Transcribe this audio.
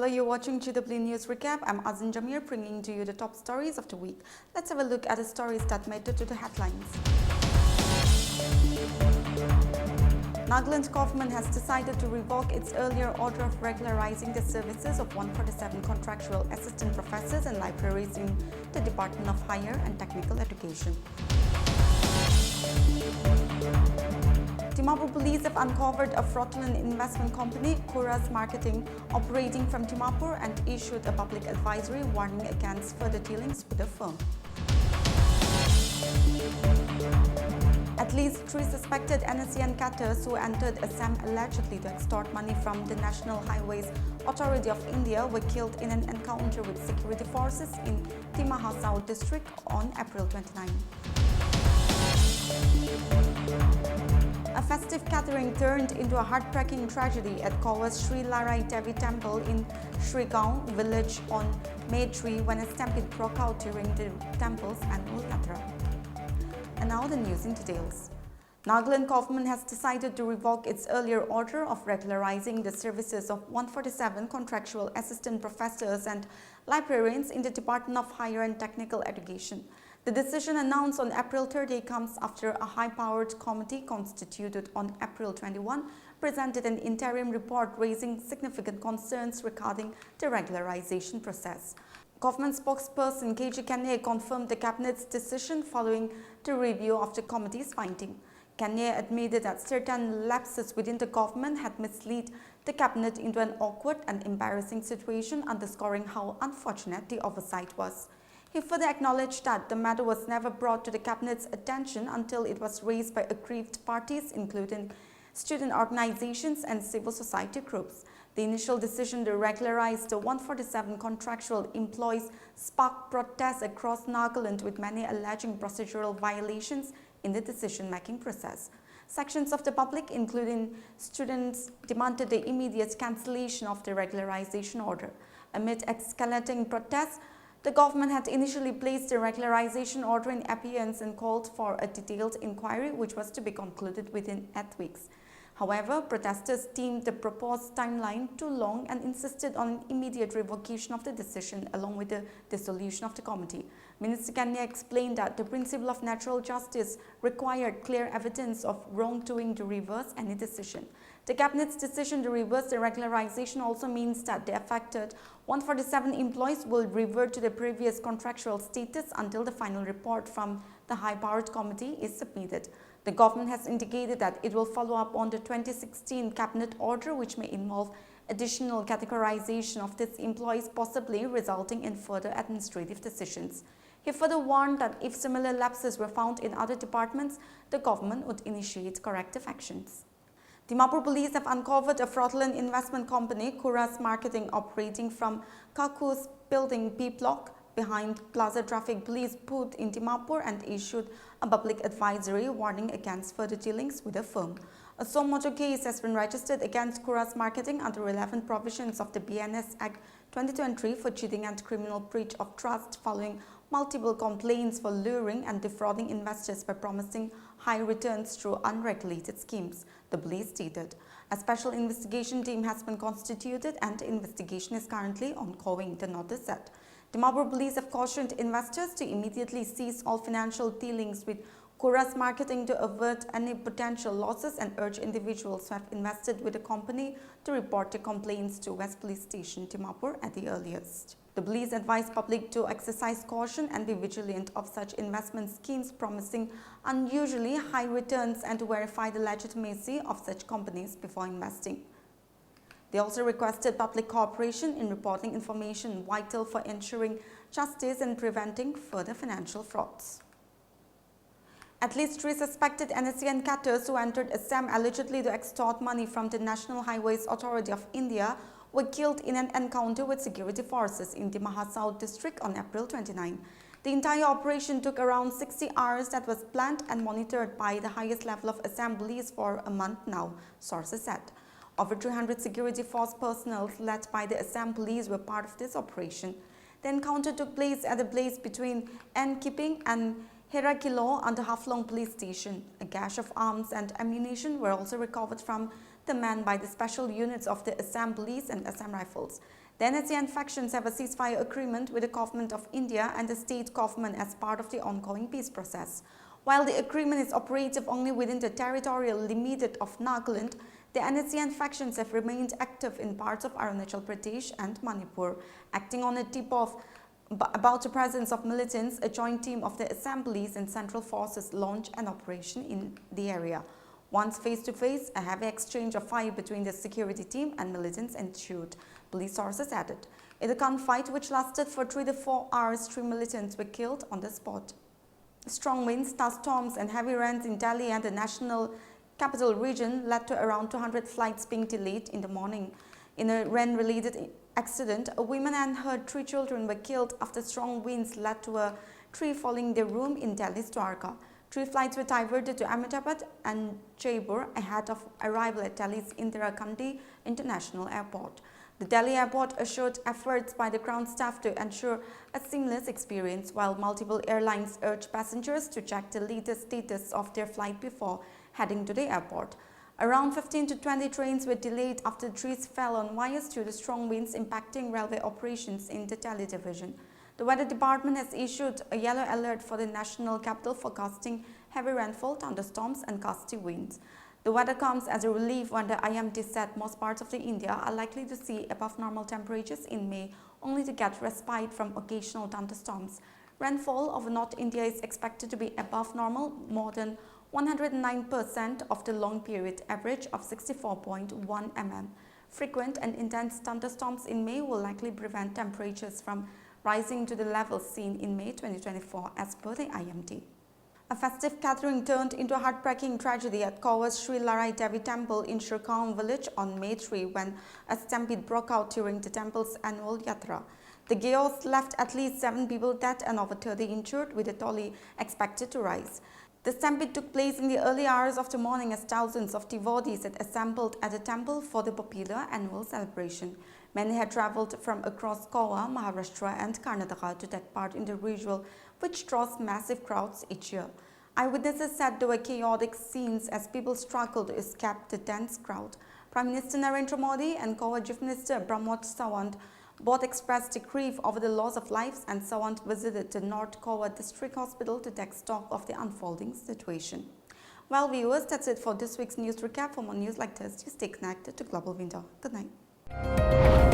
Hello, you're watching GW News Recap. I'm Azin Jamir bringing to you the top stories of the week. Let's have a look at the stories that made it to the headlines. Nagaland government has decided to revoke its earlier order of regularizing the services of 147 contractual assistant professors and librarians in the Department of Higher and Technical Education. Dimapur police have uncovered a fraudulent investment company, Kuras Marketing, operating from Dimapur and issued a public advisory warning against further dealings with the firm. At least 3 suspected NSCN cadres who entered Assam allegedly to extort money from the National Highways Authority of India were killed in an encounter with security forces in Timahar South district on April 29. A festive gathering turned into a heartbreaking tragedy at Kowa's Sri Larai Devi Temple in Srigaon village on May 3 when a stampede broke out during the temple's annual yatra. And now the news in details. Nagaland government has decided to revoke its earlier order of regularizing the services of 147 contractual assistant professors and librarians in the Department of Higher and Technical Education. The decision announced on April 30 comes after a high-powered committee constituted on April 21 presented an interim report raising significant concerns regarding the regularization process. Government spokesperson KG Kanye confirmed the cabinet's decision following the review of the committee's finding. Kanye admitted that certain lapses within the government had misled the cabinet into an awkward and embarrassing situation, underscoring how unfortunate the oversight was. He further acknowledged that the matter was never brought to the cabinet's attention until it was raised by aggrieved parties, including student organizations and civil society groups. The initial decision to regularize the 147 contractual employees sparked protests across Nagaland, with many alleging procedural violations in the decision-making process. Sections of the public, including students, demanded the immediate cancellation of the regularization order. Amid escalating protests, the government had initially placed the regularization order in abeyance and called for a detailed inquiry, which was to be concluded within 8 weeks. However, protesters deemed the proposed timeline too long and insisted on immediate revocation of the decision along with the dissolution of the committee. Minister Kanye explained that the principle of natural justice required clear evidence of wrongdoing to reverse any decision. The cabinet's decision to reverse the regularization also means that the affected 147 employees will revert to the previous contractual status until the final report from the high-powered committee is submitted. The government has indicated that it will follow up on the 2016 cabinet order, which may involve additional categorization of these employees, possibly resulting in further administrative decisions. He further warned that if similar lapses were found in other departments, the government would initiate corrective actions. Dimapur police have uncovered a fraudulent investment company, Kuras Marketing, operating from Kaku's building B block behind Plaza Traffic Police booth in Dimapur and issued a public advisory warning against further dealings with the firm. A suo motu case has been registered against Kuras Marketing under relevant provisions of the BNS Act 2023 for cheating and criminal breach of trust following multiple complaints for luring and defrauding investors by promising high returns through unregulated schemes, the police stated. A special investigation team has been constituted and the investigation is currently ongoing, the notice said. Dimapur police have cautioned investors to immediately cease all financial dealings with Kuras Marketing to avert any potential losses and urge individuals who have invested with the company to report their complaints to West Police Station, Dimapur at the earliest. The police advised public to exercise caution and be vigilant of such investment schemes promising unusually high returns and to verify the legitimacy of such companies before investing. They also requested public cooperation in reporting information vital for ensuring justice and preventing further financial frauds. At least 3 suspected NSCN cadres who entered Assam allegedly to extort money from the National Highways Authority of India were killed in an encounter with security forces in the Timahar South district on April 29. The entire operation took around 60 hours that was planned and monitored by the highest level of Assam police for a month now, sources said. Over 300 security force personnel led by the Assam police were part of this operation. The encounter took place at a place between Nkiping and Herakilo under Haflong police station. A cache of arms and ammunition were also recovered from the men by the special units of the Assam Police and Assam Rifles. The NSCN factions have a ceasefire agreement with the government of India and the state government as part of the ongoing peace process. While the agreement is operative only within the territorial limit of Nagaland, the NSCN factions have remained active in parts of Arunachal Pradesh and Manipur. Acting on a tip of about the presence of militants, a joint team of the assemblies and central forces launched an operation in the area. Once face-to-face, a heavy exchange of fire between the security team and militants ensued, police sources added. In the gunfight, which lasted for 3 to 4 hours, 3 militants were killed on the spot. Strong winds, thunderstorms and heavy rains in Delhi and the national capital region led to around 200 flights being delayed in the morning. In a rain-related accident, a woman and her 3 children were killed after strong winds led to a tree falling in their room in Delhi's Dwarka. 3 flights were diverted to Ahmedabad and Jaipur ahead of arrival at Delhi's Indira Gandhi International Airport. The Delhi airport assured efforts by the ground staff to ensure a seamless experience, while multiple airlines urged passengers to check the latest status of their flight before heading to the airport. Around 15 to 20 trains were delayed after trees fell on wires due to strong winds impacting railway operations in the Delhi division. The Weather Department has issued a yellow alert for the national capital, forecasting heavy rainfall, thunderstorms and gusty winds. The weather comes as a relief when the IMD said most parts of India are likely to see above normal temperatures in May, only to get respite from occasional thunderstorms. Rainfall over North India is expected to be above normal, more than 109% of the long period average of 64.1 mm. Frequent and intense thunderstorms in May will likely prevent temperatures from rising to the levels seen in May 2024 as per the IMD. A festive gathering turned into a heartbreaking tragedy at Goa's Sri Larai Devi Temple in Srikaun village on May 3 when a stampede broke out during the temple's annual yatra. The chaos left at least 7 people dead and over 30 injured, with a tally expected to rise. The stampede took place in the early hours of the morning as thousands of devotees had assembled at the temple for the popular annual celebration. Many had travelled from across Goa, Maharashtra and Karnataka to take part in the ritual, which draws massive crowds each year. Eyewitnesses said there were chaotic scenes as people struggled to escape the dense crowd. Prime Minister Narendra Modi and Goa Chief Minister Pramod Sawant both expressed grief over the loss of lives, and Sawant visited the North Goa District Hospital to take stock of the unfolding situation. Well, viewers, that's it for this week's news recap. For more news like this, you stay connected to Global Window. Good night.